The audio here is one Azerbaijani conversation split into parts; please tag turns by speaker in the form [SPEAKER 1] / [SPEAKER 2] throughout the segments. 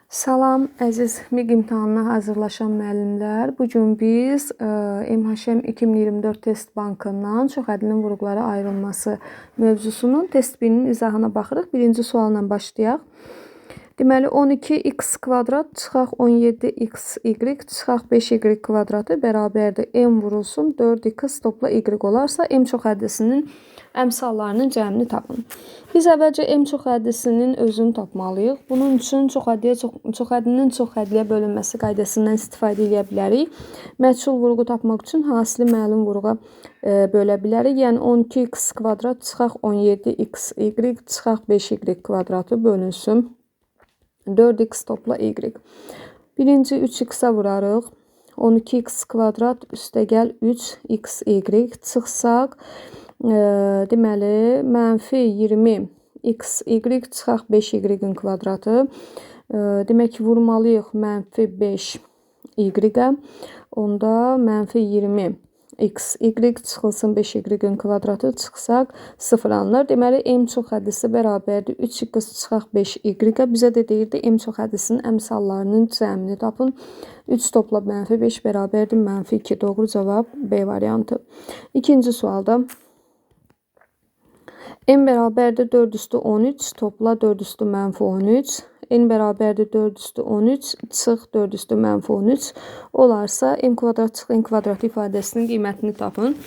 [SPEAKER 1] Salam, əziz MİQ imtahanına hazırlaşan müəllimlər. Bu gün biz MHM 2024 test bankından çoxədinin vurğulara ayrılması mövzusunun test 1-nin izahına baxırıq. Birinci sualla başlayaq. Deməli, 12x kvadrat çıxaq 17xy çıxaq 5y kvadratı bərabərdir. M vurulsun 4x topla y olarsa, M çoxhəddisinin əmsallarının cəmini tapın. Biz əvvəlcə M çoxhəddisinin özünü tapmalıyıq. Bunun üçün çoxhəddinin çoxhəddiyə bölünməsi qaydasından istifadə edə bilərik. Məchul vurğu tapmaq üçün hasili məlum vurğa bölə bilərik. Yəni 12x kvadrat çıxaq 17xy çıxaq 5y kvadratı bölünsün 4x topla y. Birinci 3x-a vurarıq. 12x kvadrat üstəgəl 3xy çıxsaq, deməli, mənfi 20xy çıxaq 5y-in kvadratı. Demək ki, vurmalıyıq mənfi 5y-ə. Onda mənfi 20xy çıxılsın 5y-in kvadratı çıxsaq 0 alınır. Deməli, M çoxhəddisi bərabərdir 3x çıxaq 5y-ə. Bizə də deyirdi M çoxhəddisinin əmsallarının cəmini tapın. 3 topla mənfi 5 bərabərdir mənfi 2. Doğru cavab B variantı. İkinci sualda N bərabərdir 4 üstü 13 topla 4 üstü mənfi 13. N bərabərdir 4 üstü 13 çıx 4 üstü mənfi 13 olarsa M kvadrat çıx N kvadrat ifadəsinin qiymətini tapın.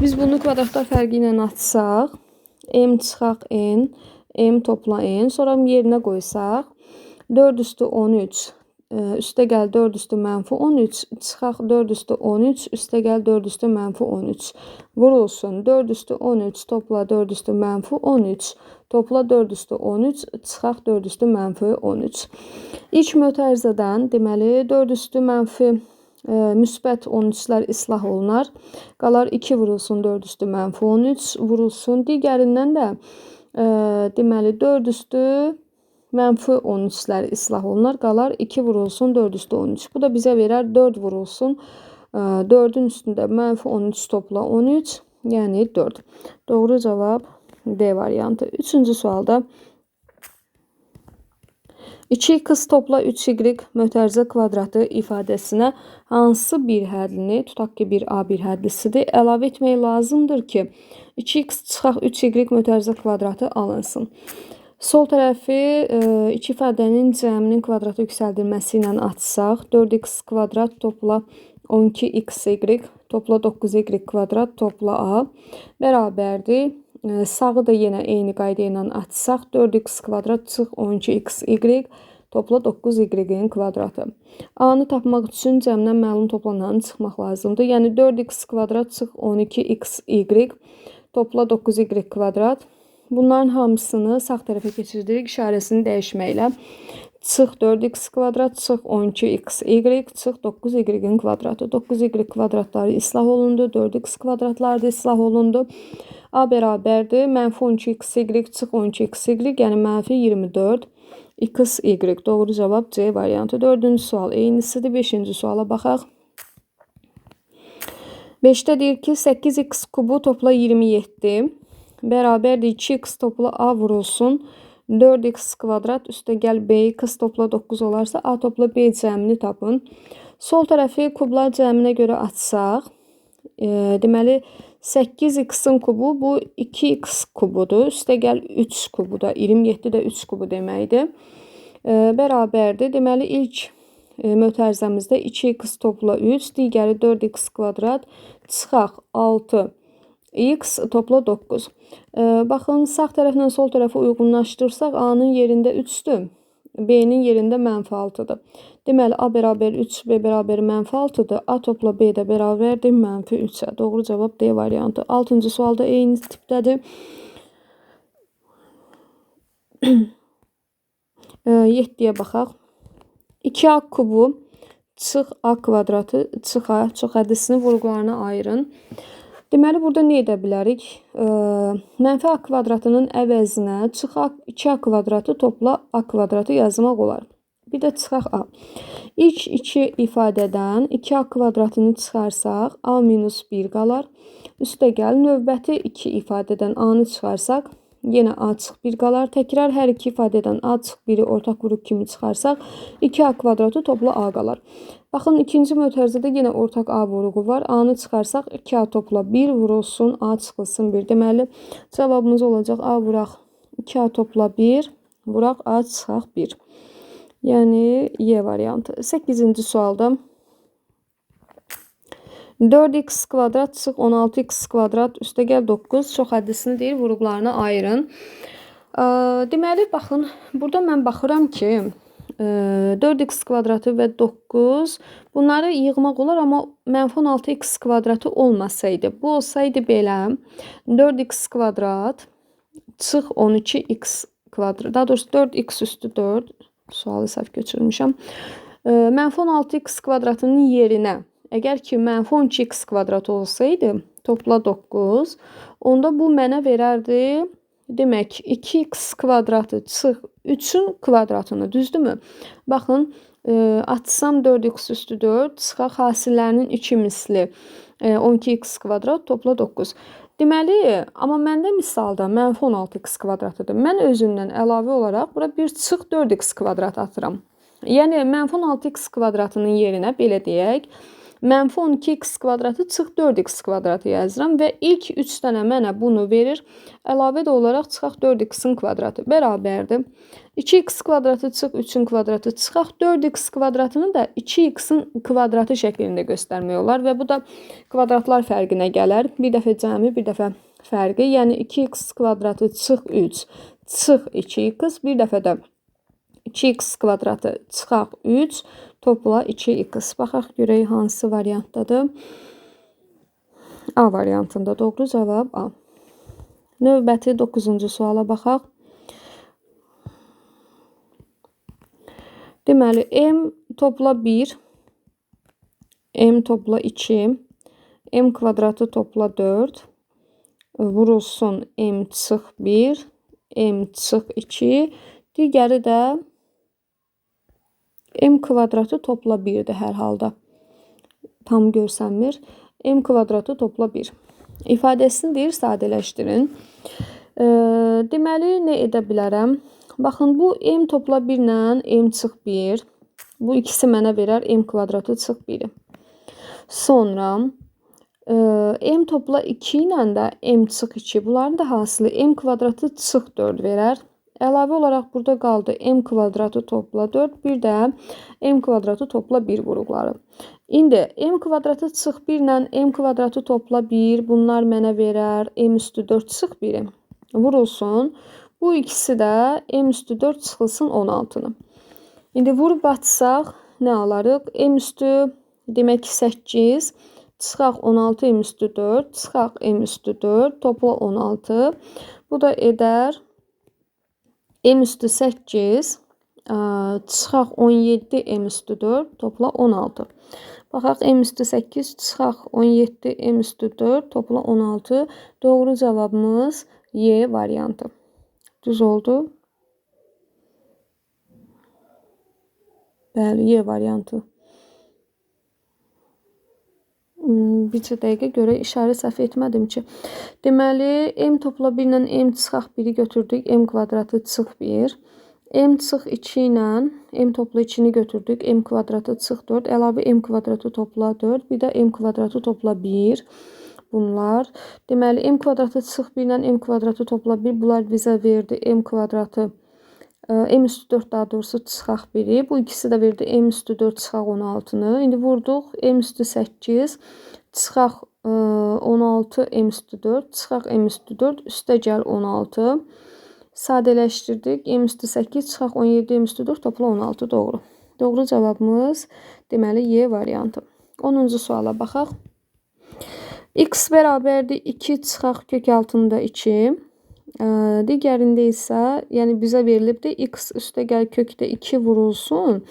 [SPEAKER 1] Biz bunu kvadratlar fərqi ilə açsaq, M çıxaq N, M topla N, sonra yerinə qoysaq, 4 üstü 13 üstəgəl 4 üstü mənfi 13 çıxaq 4 üstü 13 üstəgəl 4 üstü mənfi 13 vurulsun 4 üstü 13 topla 4 üstü mənfi 13 topla 4 üstü 13 çıxaq 4 üstü mənfi 13. İlk mötərizədən deməli 4 üstü mənfi müsbət 13'lər islah olunar. Qalar 2 vurulsun 4 üstü mənfi 13 vurulsun. Digərindən də deməli 4 üstü mənfi 13'lər islah olunar. Qalar 2 vurulsun 4 üstü 13. Bu da bizə verər 4 vurulsun 4'ün üstündə mənfi 13 topla 13, yəni 4. Doğru cavab D variantı. Üçüncü sualda 2x topla 3y mötərizə kvadratı ifadəsinə hansı bir hədlini, tutaq ki, bir A bir hədlisidir, əlavə etmək lazımdır ki, 2x çıxaq 3y mötərizə kvadratı alınsın. Sol tərəfi iki ifadənin cəminin kvadratı yüksəldilməsi ilə açsaq, 4x kvadrat topla 12xy topla 9y kvadrat topla A bərabərdir. Sağı da yenə eyni qayda ilə açsaq, 4x kvadrat çıx 12xy topla 9y-in kvadratı. A-nı tapmaq üçün cəmdən məlum toplananı çıxmaq lazımdır. Yəni 4x kvadrat çıx 12xy topla 9y kvadrat. Bunların hamısını sağ tərəfə keçirdirik işarəsini dəyişməklə. Çıx 4x kvadrat, çıx 12xy, çıx 9y-in kvadratı. 9y kvadratları islah olundu, 4x kvadratları da islah olundu. A bərabərdir, mənfi 12xy, çıx 12xy, yəni mənfi 24xy. Doğru cavab C variantı. Dördüncü sual eynisidir. 5-ci suala baxaq. 5-də deyir ki, 8x kubu topla 27 bərabərdir 2x topla A vurulsun 4x kvadrat üstəgəl bx topla 9 olarsa A topla B cəmini tapın. Sol tərəfi kublar cəminə görə açsaq, deməli 8x-in kubu bu 2x kubudur. Üstəgəl 3 kubu da 27 də 3 kubu deməkdir. Bərabərdir. Deməli ilk mötərizəmizdə 2x topla 3, digəri 4x kvadrat çıxaq 6x topla 9. Baxın, sağ tərəflə sol tərəfi uyğunlaşdırsaq, A-nın yerində 3'dür, B-nin yerində mənfi 6'dır. Deməli, A bərabər 3, B bərabər mənfi 6'dır. A topla B də bərabərdir mənfi 3'ə. Doğru cavab D variantı. 6-cı sualda eyni tipdədir. 7-yə baxaq. 2A kubu çıx A kvadratı çıx A çoxhəddisinin vurğularına ayırın. Deməli, burada nə edə bilərik? Mənfi A kvadratının əvəzinə çıx 2A kvadratı topla A kvadratı yazmaq olar. Bir də çıxaq A. İlk iki ifadədən 2A kvadratını çıxarsaq, A minus 1 qalar. Üstəgəl növbəti iki ifadədən A-nı çıxarsaq, yenə A çıxıq 1 qalar. Təkrar hər iki ifadədən A çıxıq 1-i ortaq qrup kimi çıxarsaq 2A kvadratı topla A qalar. Baxın, ikinci mötərizədə yenə ortaq A vuruğu var. A-nı çıxarsaq 2A topla 1 vurulsun, A çıxılsın 1. Deməli, cavabımız olacaq A vuraq 2A topla 1, vuraq A çıxaq 1. Yəni, Y variantı. 8-ci sualda 4x kvadrat çıxıq 16x kvadrat üstəgəl 9 çox həddisini deyir, vuruqlarını ayırın. Deməli, baxın, burada mən baxıram ki, 4x kvadratı və 9 bunları yığmaq olar, amma -16x kvadratı olmasaydı, bu olsaydı belə 4x kvadrat çıx 12x kvadrat, daha doğrusu 4x üstü 4, sualı səhv köçürmüşəm. -16x kvadratının yerinə əgər ki -12x kvadrat olsaydı, topla 9, onda bu mənə verərdi, demək 2x kvadratı çıx 3-ün kvadratını, düzdürmü? Baxın, açsam 4x üstü 4, çıxaq hasillərinin 2 misli 12x kvadrat, topla 9. Deməli, amma məndə misalda -16x kvadratıdır. Mən özündən əlavə olaraq bura bir çıx 4x kvadrat atıram. Yəni, -16x kvadratının yerinə belə deyək, -12x kvadratı çıx 4x kvadratı yazıram və ilk 3 dənə mənə bunu verir. Əlavə də olaraq çıxaq 4x-in kvadratı bərabərdir. 2x kvadratı çıx 3-ün kvadratı çıxaq 4x kvadratını da 2x-in kvadratı şəklində göstərmək olar və bu da kvadratlar fərqinə gələr. Bir dəfə cəmi, bir dəfə fərqi. Yəni 2x kvadratı çıx 3, çıx 2x, bir dəfə də 2x kvadratı çıxaq 3, topla 2x. Baxaq görək hansı variantdadır. A variantında doğru cavab A. Növbəti 9-cu suala baxaq. Deməli, m topla 1, m topla 2, m kvadratı topla 4, vurulsun m çıx 1, m çıx 2, digəri də m kvadratı topla 1-dir hər halda. Tam görsənmir. M kvadratı topla 1. İfadəsini deyir, sadələşdirin. Deməli, nə edə bilərəm? Baxın, bu m topla 1 ilə m çıx 1. Bu ikisi mənə verər m kvadratı çıx 1-i. Sonra m topla 2 ilə də m çıx 2. Bunların da hasılı m kvadratı çıx 4 verər. Əlavə olaraq burada qaldı m kvadratı topla 4, bir də m kvadratı topla 1 vuruqları. İndi m kvadratı çıx 1 ilə m kvadratı topla 1, bunlar mənə verər m üstü 4 çıx 1-i. Vurulsun. Bu ikisi də m üstü 4 çıxılsın 16-nı. İndi vurub açsaq nə alarıq? M üstü demək 8, çıxaq 16 m üstü 4, çıxaq m üstü 4, topla 16. Bu da edər m üstü 8, çıxaq 17 m üstü 4, topla 16. Baxaq, m üstü 8, çıxaq 17 m üstü 4, topla 16. Doğru cavabımız Y variantı. Düz oldu. Bəli, Y variantı. Bircə dəqiqə görə işarə səhv etmədim ki. Deməli, m topla 1 ilə m çıxaq 1-i götürdük. M kvadratı çıx 1. M çıx 2 ilə m topla 2-ni götürdük. M kvadratı çıx 4. Əlavə m kvadratı topla 4. Bir də m kvadratı topla 1. Bunlar. Deməli, m kvadratı çıx 1 ilə m kvadratı topla 1. Bunlar bizə verdi m kvadratı. M üstü 4 daha doğrusu çıxaq 1-i. Bu ikisi də verdi m üstü 4 çıxaq 16-nı. İndi vurduq. M üstü 8 çıxaq 16 m üstü 4 çıxaq m üstü 4 üstə gəl 16. Sadələşdirdik. M üstü 8 çıxaq 17 m üstü 4 topla 16. Doğru. Doğru cavabımız deməli Y variantı. 10-cu suala baxaq. X bərabərdir 2 çıxaq kök altında 2. Digərində isə, yəni bizə verilibdir x üstə gəl kökdə 2 vurulsun.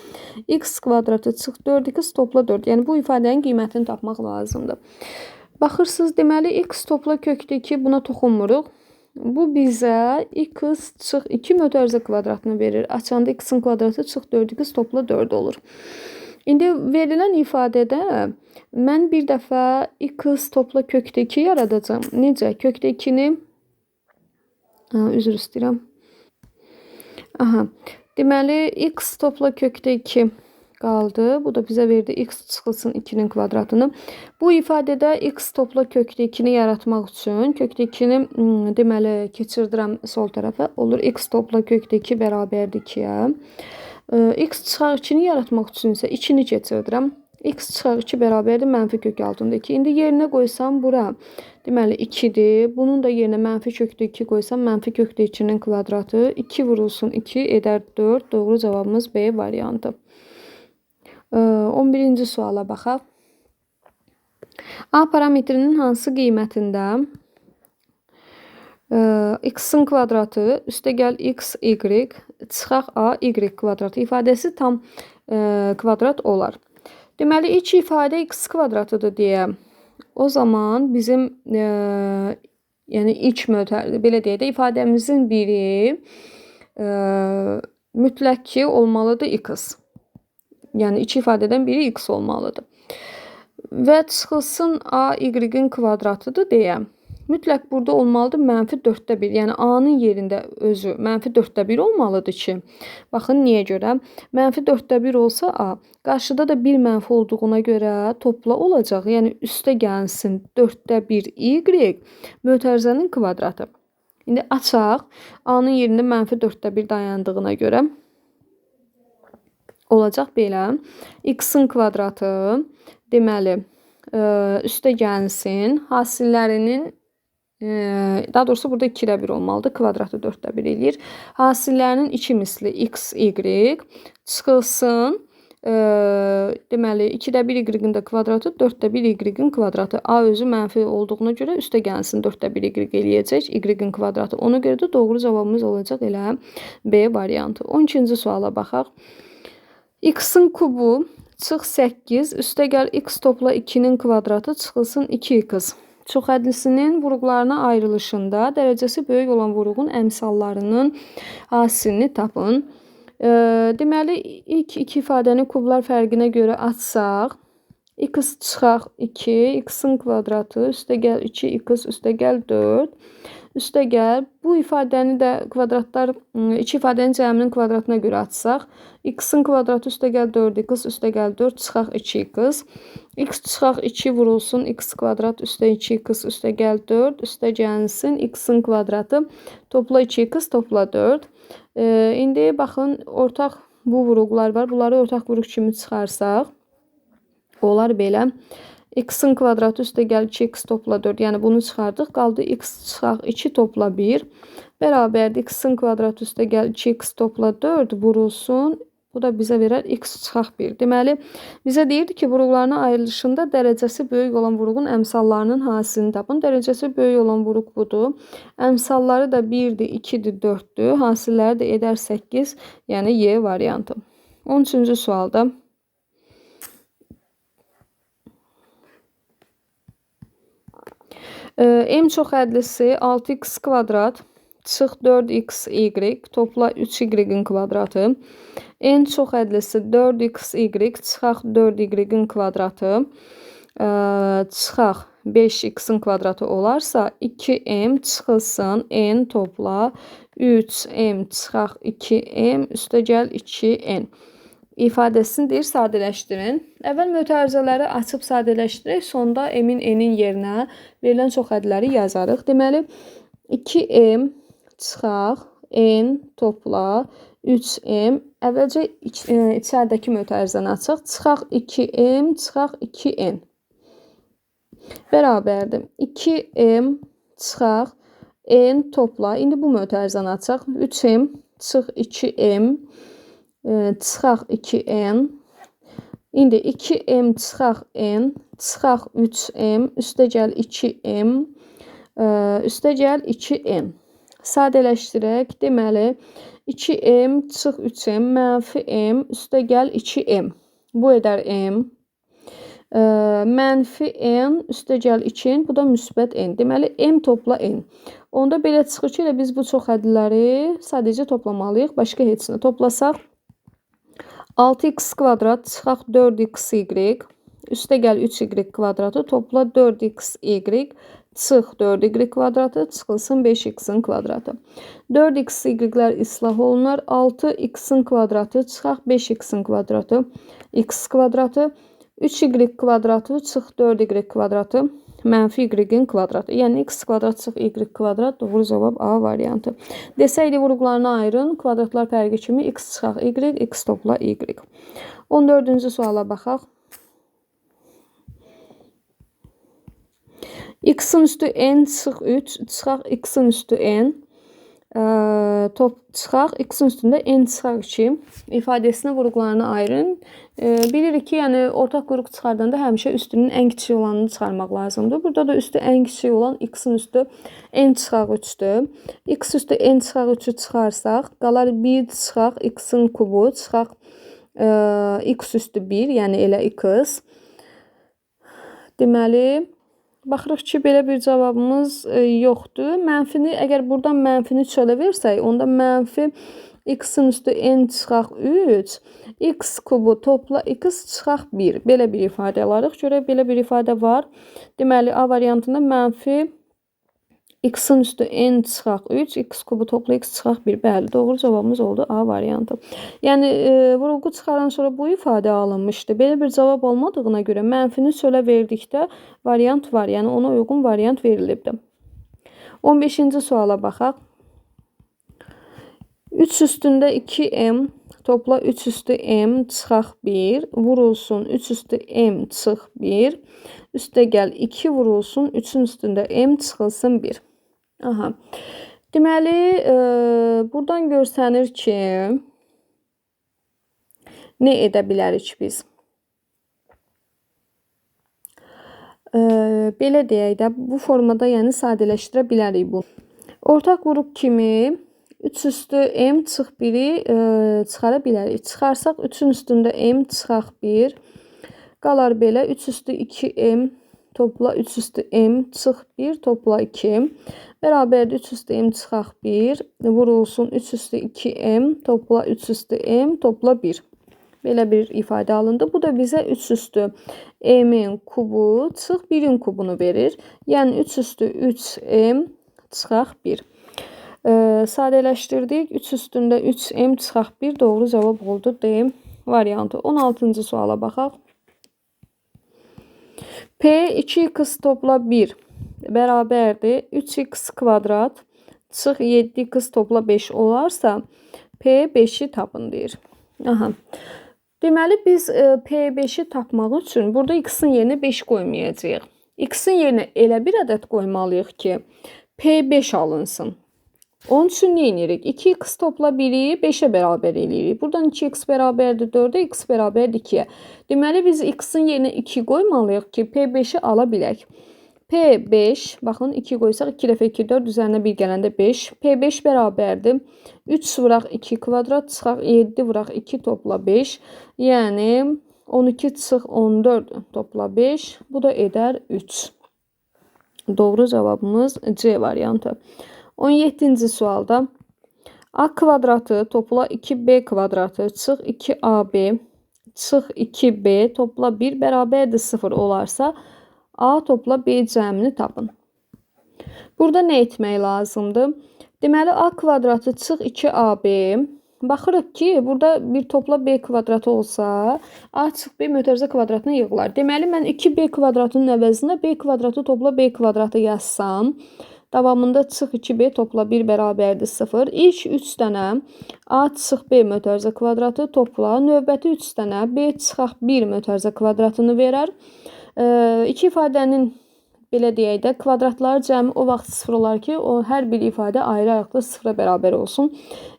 [SPEAKER 1] X kvadratı çıx 4x topla 4. Yəni bu ifadənin qiymətini tapmaq lazımdır. Baxırsınız, deməli x topla kökdə 2 buna toxunmuruq. Bu bizə x çıx 2 mötərizə kvadratını verir. Açanda x-in kvadratı çıx 4x topla 4 olur. İndi verilən ifadədə mən bir dəfə x topla kökdə 2 yaradacağım. Necə? Kökdə 2-ni Üzr istəyirəm. Aha. Deməli, x topla kökdə 2 qaldı. Bu da bizə verdi x çıxılsın 2-nin kvadratını. Bu ifadədə x topla kökdə 2-ni yaratmaq üçün kökdə 2-ni deməli keçirdirəm sol tərəfə. Olur x topla kökdə 2 bərabərdir 2-yə. X çıxar 2-ni yaratmaq üçün isə 2-ni keçirdirəm. X çıxar 2 bərabərdir mənfi kök altında 2. İndi yerinə qoysam bura deməli 2-dir. Bunun da yerinə mənfi kökdə 2 qoysam mənfi kökdə 2-nin kvadratı 2 vurulsun 2 edər 4. Doğru cavabımız B variantı. 11-ci suala baxaq. A parametrinin hansı qiymətində x-in kvadratı üstəgəl x, y çıxaq a, y kvadratı ifadəsi tam kvadrat olar. Deməli, ilk ifadə x kvadratıdır deyə. O zaman bizim yəni ilk belə deyək də ifadəmizin biri mütləq ki olmalıdır x. Yəni iki ifadədən biri x olmalıdır. Və çıxılsın a, y-in kvadratıdır deyə. Mütləq burada olmalıdır mənfi 4/1. Yəni a-nın yerində özü mənfi 4/1 olmalıdır ki. Baxın niyə görə? Mənfi 4/1 olsa a, qarşıda da bir mənfi olduğuna görə topla olacaq. Yəni üstə gəlsin 4/1 y mötərizənin kvadratı. İndi açaq. A-nın yerində mənfi 4/1 dayandığına görə olacaq belə. X-in kvadratı deməli üstə gəlsin hasillərinin daha doğrusu burada 2/1 olmalıdır. Kvadratı 4/1 eləyir. Hasillərinin 2 misli x, y çıxılsın. Deməli 2/1 y-in də kvadratı 4/1 y-in kvadratı. A özü mənfi olduğuna görə üstə gəlsin 4/1 y eləyəcək. Y-in kvadratı. Ona görə də doğru cavabımız olacaq elə B variantı. 12-ci suala baxaq. X-in kubu çıx 8 üstəgəl x topla 2-nin kvadratı çıxılsın 2x. Çoxhədlisinin vuruqlarına ayrılışında dərəcəsi böyük olan vuruğun əmsallarının hasilini tapın. Deməli, ilk iki ifadəni kublar fərqinə görə açsaq, x çıxaq 2, x-in kvadratı üstəgəl 2x üstəgəl 4. Üstəgəl bu ifadəni də kvadratlar, iki ifadənin cəminin kvadratına görə açsaq, x-in kvadratı üstəgəl 4x üstəgəl 4 çıxaq 2x. X çıxaq 2 vurulsun x kvadrat üstə 2x üstəgəl 4 üstə gəlsin x-in kvadratı topla 2x topla 4. İndi baxın ortaq bu vuruqlar var. Bunları ortaq vuruq kimi çıxarsaq olar belə. X-in kvadratı üstəgəl 2x topla 4. Yəni bunu çıxardıq. Qaldı x çıxaq 2 topla 1. Bərabərdir x-in kvadratı üstəgəl 2x topla 4 vurulsun. Bu da bizə verər x çıxaq 1. Deməli, bizə deyirdi ki, vuruqlarına ayrılışında dərəcəsi böyük olan vuruğun əmsallarının hasilini tapın. Dərəcəsi böyük olan vuruq budur. Əmsalları da 1-dir, 2-dir, 4-dür. Hasilləri də edər 8. Yəni Y variantı. 13-cü sualda. M çoxhədlisi 6x kvadrat çıx 4xy topla 3y-in kvadratı. N çoxhədlisi 4xy çıxaq 4y-in kvadratı çıxaq 5x-in kvadratı olarsa 2m çıxılsın n topla 3m çıxaq 2m üstəgəl 2n. İfadəsini deyir, sadələşdirin. Əvvəl mötərizələri açıb sadələşdirək, sonda m-in n-in yerinə verilən çoxhədləri yazarıq. Deməli, 2m çıxaq n topla 3m. Əvvəlcə içəridəki mötərizəni açaq. Çıxaq 2m çıxaq 2n. Bərabərdir. 2m çıxaq n topla. İndi bu mötərizəni açaq. 3m çıx 2m çıxaq 2n. İndi 2m çıxaq n çıxaq 3m üstəgəl 2m üstəgəl 2n. Sadələşdirək. Deməli, 2m çıx 3m mənfi m üstəgəl 2m. Bu edər m. Mənfi n üstəgəl 2n. Bu da müsbət n. Deməli, m topla n. Onda belə çıxır ki, biz bu çoxhədləri sadəcə toplamalıyıq. Başqa heçini toplasaq. 6x kvadrat çıxaq 4xy Üstə gəl 3y kvadratı, topla 4xy, çıx 4y kvadratı, çıxılsın 5x-in kvadratı. 4xy-lər islah olunar. 6x-in kvadratı, çıxaq 5x-in kvadratı, x kvadratı. 3y kvadratı, çıx 4y kvadratı, mənfi y-in kvadratı. Yəni x kvadrat çıx y kvadrat, doğru cavab A variantı. Desəydi vurğularını ayırın, kvadratlar fərqi kimi x çıxaq y, x topla y. 14-cü suala baxaq. X-in üstü n çıx 3, çıxaq x-in üstü n. Çıxaq x-in üstündə n çıxaq 2 ifadəsini vurğularını ayırın. Bilirik ki, yəni ortaq qrup çıxardanda həmişə üstünün ən kiçik olanını çıxarmaq lazımdır. Burada da üstü ən kiçik olan x-in üstü n çıxaq 3-dür. X üstü n çıxaq 3-ü çıxarsaq, qalar 1 çıxaq x-in kubu, çıxaq x üstü 1, yəni elə x. Deməli, baxırıq ki, belə bir cavabımız yoxdur. Mənfini, əgər buradan mənfini çölə versək, onda mənfi x-in üstü n çıxaq 3, x kubu topla x çıxaq 1. Belə bir ifadə alarıq. Görək, belə bir ifadə var. Deməli, A variantında mənfi x-in üstü n çıxaq 3, x kubu topla x çıxaq 1. Bəli, doğru cavabımız oldu A variantı. Yəni, vurğu çıxaran sonra bu ifadə alınmışdı. Belə bir cavab olmadığına görə mənfini çölə verdikdə variant var. Yəni, ona uyğun variant verilibdir. 15-ci suala baxaq. 3 üstündə 2m topla 3 üstü m çıxaq 1 vurulsun 3 üstü m çıx 1. Üstə gəl 2 vurulsun 3-ün üstündə m çıxılsın 1. Aha. Deməli, buradan görsənir ki, nə edə bilərik biz? Belə deyək də, bu formada yəni sadələşdirə bilərik bunu. Ortaq qrup kimi 3 üstü m çıx 1-i çıxara bilərik. Çıxarsaq 3-ün üstündə m çıxaq 1. Qalar belə 3 üstü 2m topla 3 üstü m çıx 1 topla 2. Bərabərdir 3 üstü m çıxaq 1 vurulsun 3 üstü 2m topla 3 üstü m topla 1. Belə bir ifadə alındı. Bu da bizə 3 üstü m'in kubu çıx 1-in kubunu verir. Yəni 3 üstü 3m çıxaq 1. Sadələşdirdik. 3 üstündə 3m çıxaq 1 doğru cavab oldu D variantı. 16-cı suala baxaq. P 2x topla 1 bərabərdir 3x kvadrat çıx 7x topla 5 olarsa P 5-i tapın deyir. Aha. Deməli biz P5-i tapmaq üçün burada x-in yerinə 5 qoymayacağıq. X-in yerinə elə bir ədəd qoymalıyıq ki, P5 alınsın. Onun üçün nə edirik? 2x topla 1-i 5-ə bərabər eləyirik. Buradan 2x bərabərdir 4-ə, x bərabərdir 2-yə. Deməli biz x-in yerinə 2 qoymalıyıq ki, P5-i ala bilək. P5, baxın 2 qoysaq 2 dəfə 2 4 üzərinə 1 gələndə 5. P5 bərabərdir 3 vuraq 2 kvadrat çıxaq 7 vuraq 2 topla 5. Yəni 12 çıx 14 topla 5. Bu da edər 3. Doğru cavabımız C variantı. 17-ci sualda A kvadratı topla 2B kvadratı çıx 2AB çıx 2B topla 1 bərabərdir 0 olarsa A topla B cəmini tapın. Burada nə etmək lazımdır? Deməli A kvadratı çıx 2AB. Baxırıq ki, burada bir topla B kvadratı olsa A çıx B mötərizə kvadratına yığılar. Deməli mən 2B kvadratının əvəzinə B kvadratı topla B kvadratı yazsam, davamında çıx 2B topla 1 bərabərdir 0. İlk 3 dənə A çıx B mötərizə kvadratı topla. Növbəti 3 dənə B çıxaq 1 mötərizə kvadratını verər. İki ifadənin belə deyək də kvadratları cəmi o vaxt 0 olar ki, o hər bir ifadə ayrı-ayrılıqda 0-a bərabər olsun.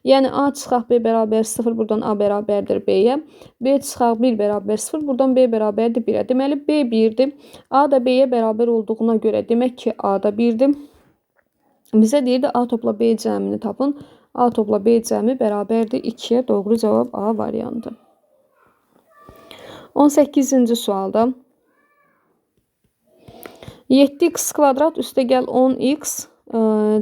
[SPEAKER 1] Yəni A çıxaq B bərabər 0, buradan A bərabərdir B-yə. B çıxaq 1 bərabər 0, buradan B bərabərdir 1-ə. Deməli B 1-dir. A da B-yə bərabər olduğuna görə demək ki, A da 1-dir. Bizə deyirdi A topla B cəmini tapın. A topla B cəmi bərabərdir 2-yə. Doğru cavab A variantı. 18-ci sualda 7x kvadrat üstə gəl 10x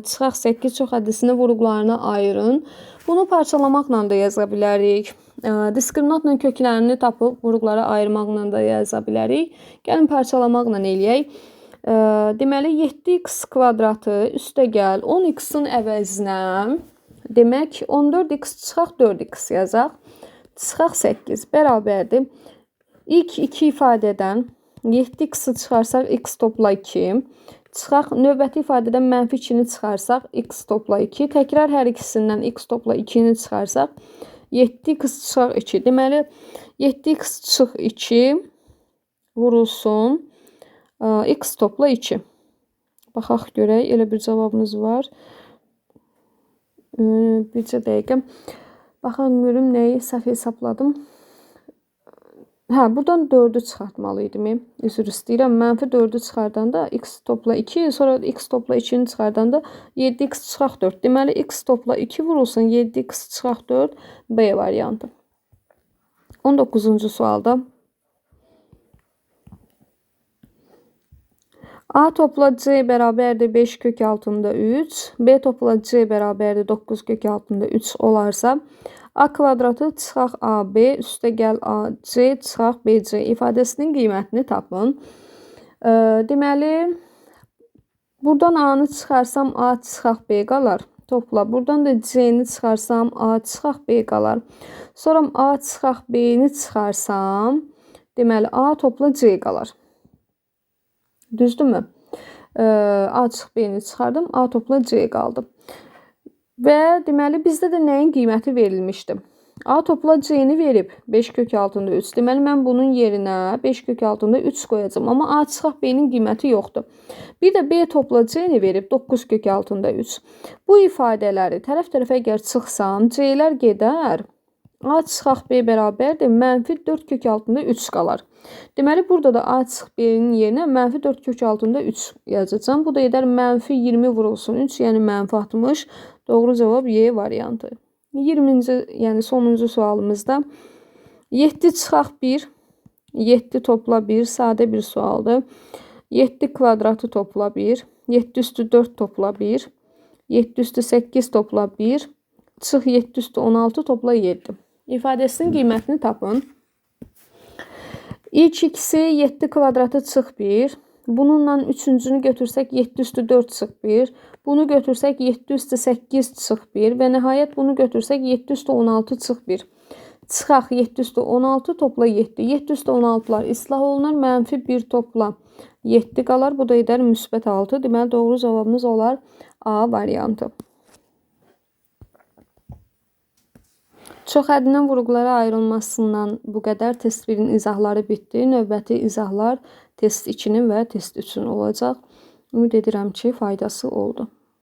[SPEAKER 1] çıxaq 8 çox hədisini vurğularına ayırın. Bunu parçalamaqla da yaza bilərik. Diskriminantla köklərini tapıb vuruqlara ayırmaqla da yaza bilərik. Gəlin parçalamaqla eləyək. Deməli 7x kvadratı üstəgəl 10x-in əvəzinə demək 14x çıxaq 4x yazaq. Çıxaq 8 bərabərdir. İlk iki ifadədən 7x-i çıxarsaq x topla 2. Çıxaq növbəti ifadədən mənfi 2-ni çıxarsaq x topla 2. Təkrar hər ikisindən x topla 2-ni çıxarsaq 7x çıxaq 2. Deməli 7x çıx 2 vurulsun x topla 2. Baxaq görək, elə bir cavabımız var. Bircə dəqiqə. Baxaq görüm nəyi səhv hesapladım. Buradan 4'ü çıxartmalı idim. Üzr istəyirəm. Mənfi 4'ü çıxardanda x topla 2, sonra x topla 2'ni çıxardanda 7x çıxaq 4. Deməli x topla 2 vurulsun 7x çıxaq 4 B variantı. 19-cu sualda A topla C bərabərdir 5 kök altında 3, B topla C bərabərdir 9 kök altında 3 olarsa, A kvadratı çıxaq AB üstəgəl AC çıxaq BC ifadəsinin qiymətini tapın. Deməli, buradan A-nı çıxarsam A çıxaq B qalar. Topla. Buradan da C-ni çıxarsam A çıxaq B qalar. Sonra A çıxaq B-ni çıxarsam, deməli A topla C qalar. Düzdürmü? A çıxıq B-ni çıxardım, A topla C qaldı. Və deməli bizdə də nəyin qiyməti verilmişdi? A topla C-ni verib 5 kök altında 3. Deməli mən bunun yerinə 5 kök altında 3 qoyacağım. Amma A çıxaq B-nin qiyməti yoxdur. Bir də B topla C-ni verib 9 kök altında 3. Bu ifadələri tərəf-tərəfə əgər çıxsam, C-lər gedər. A çıxaq B bərabərdir. Mənfi 4 kök altında 3 qalar. Deməli burada da A çıxıq B-nin yerinə mənfi 4 kök altında 3 yazacağım. Bu da edər mənfi 20 vurulsun 3, yəni mənfi 60. Doğru cavab Y variantı. 20-ci, yəni sonuncu sualımızda 7 çıxaq 1, 7 topla 1 sadə bir sualdır. 7 kvadratı topla 1, 7 üstü 4 topla 1, 7 üstü 8 topla 1, çıx 7 üstü 16 topla 7. İfadəsinin qiymətini tapın. İlk ikisi 7 kvadratı çıx 1. Bununla üçüncünü götürsək 7 üstü 4 çıx 1. Bunu götürsək 7 üstü 8 çıx 1. Və nəhayət bunu götürsək 7 üstü 16 çıx 1. Çıxaq 7 üstü 16 topla 7. 7 üstü 16'lar islah olunar. Mənfi 1 topla 7 qalar. Bu da edər müsbət 6. Deməli doğru cavabımız olar A variantı. Çox həddindən vuruqlara ayrılmasından bu qədər. Test 1-in izahları bitdi. Növbəti izahlar test 2-nin və test 3-ün olacaq. Ümid edirəm ki, faydası oldu.